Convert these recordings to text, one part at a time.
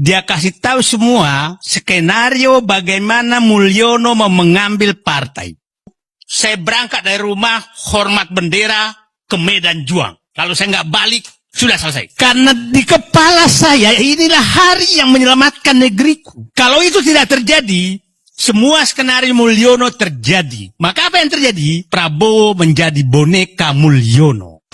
Dia kasih tahu semua skenario bagaimana Mulyono mau mengambil partai. Saya berangkat dari rumah, hormat bendera, ke medan juang. Kalau saya nggak balik, sudah selesai. Karena di kepala saya, inilah hari yang menyelamatkan negeriku. Kalau itu tidak terjadi, semua skenario Mulyono terjadi. Maka apa yang terjadi? Prabowo menjadi boneka Mulyono.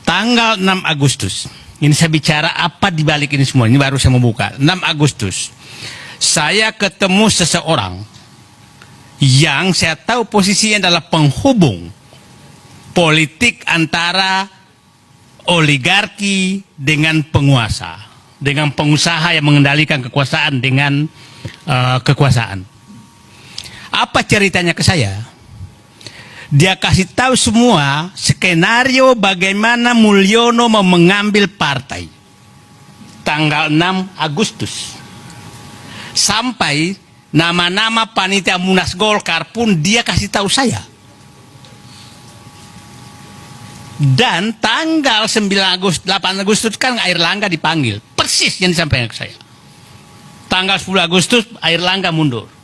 Tanggal 6 Agustus. Ini saya bicara apa di balik ini semua. Ini baru saya membuka. 6 Agustus. Saya ketemu seseorang yang saya tahu posisinya adalah penghubung politik antara oligarki dengan penguasa, dengan pengusaha yang mengendalikan kekuasaan dengan kekuasaan. Apa ceritanya ke saya? Dia kasih tahu semua skenario bagaimana Mulyono mau mengambil partai. Tanggal 6 Agustus. Sampai nama-nama panitia Munas Golkar pun dia kasih tahu saya. Dan tanggal 9 Agustus, 8 Agustus kan Airlangga dipanggil. Persis yang disampaikan ke saya. Tanggal 10 Agustus Airlangga mundur.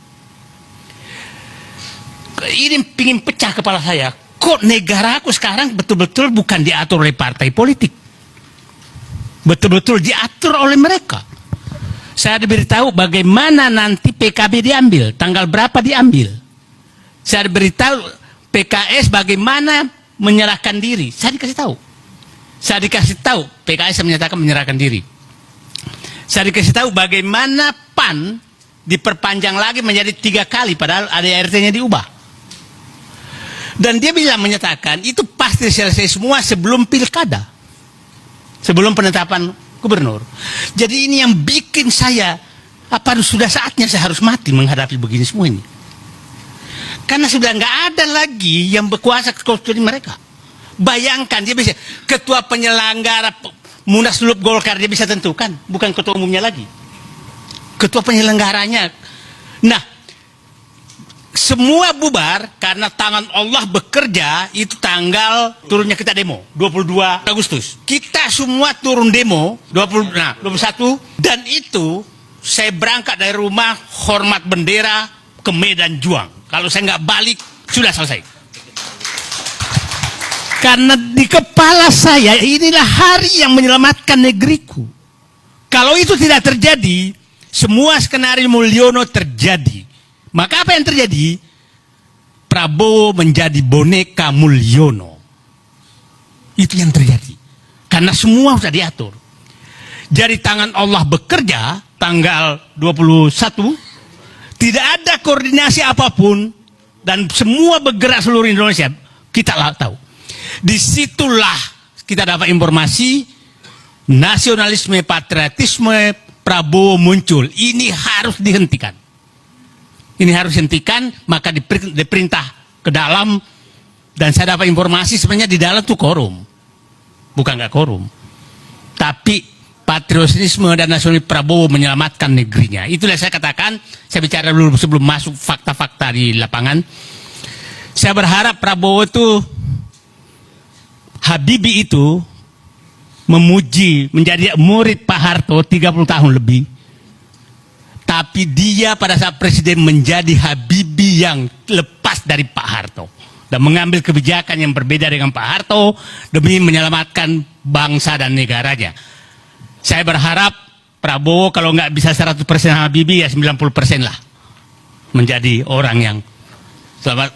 Ini pingin pecah kepala saya. Kok negaraku sekarang betul-betul bukan diatur oleh partai politik. Betul-betul diatur oleh mereka. Saya diberitahu bagaimana nanti PKB diambil. Tanggal berapa diambil. Saya diberitahu PKS bagaimana menyerahkan diri. Saya dikasih tahu. Saya dikasih tahu PKS menyatakan menyerahkan diri. Saya dikasih tahu bagaimana PAN diperpanjang lagi menjadi 3 kali. Padahal ADRT-nya diubah. Dan dia bilang menyatakan itu pasti selesai semua sebelum pilkada, sebelum penetapan gubernur. Jadi ini yang bikin saya, apa sudah saatnya saya harus mati menghadapi begini semua ini. Karena sudah nggak ada lagi yang berkuasa kecuali mereka. Bayangkan dia bisa ketua penyelenggara Munaslup Golkar dia bisa tentukan, bukan ketua umumnya lagi, ketua penyelenggaranya. Nah, semua bubar karena tangan Allah bekerja. Itu tanggal turunnya kita demo 22 Agustus. Kita semua turun demo 21. Dan itu saya berangkat dari rumah, hormat bendera, ke medan juang. Kalau saya nggak balik, sudah selesai. Karena di kepala saya, inilah hari yang menyelamatkan negeriku. Kalau itu tidak terjadi, semua skenario Mulyono terjadi. Maka apa yang terjadi? Prabowo menjadi boneka Mulyono. Itu yang terjadi. Karena semua sudah diatur. Jadi tangan Allah bekerja tanggal 21. Tidak ada koordinasi apapun. Dan semua bergerak seluruh Indonesia. Kita tahu. Disitulah kita dapat informasi. Nasionalisme, patriotisme Prabowo muncul. Ini harus dihentikan. Ini harus dihentikan, maka diperintah ke dalam. Dan saya dapat informasi sebenarnya di dalam tuh korum. Bukan nggak korum. Tapi patriotisme dan nasionalisme Prabowo menyelamatkan negerinya. Itulah saya katakan, saya bicara dulu sebelum masuk fakta-fakta di lapangan. Saya berharap Prabowo itu, Habibie itu, memuji, menjadi murid Pak Harto 30 tahun lebih. Tapi dia pada saat presiden menjadi Habibie yang lepas dari Pak Harto. Dan mengambil kebijakan yang berbeda dengan Pak Harto demi menyelamatkan bangsa dan negaranya. Saya berharap Prabowo kalau nggak bisa 100% Habibie ya 90% lah. Menjadi orang yang selamat.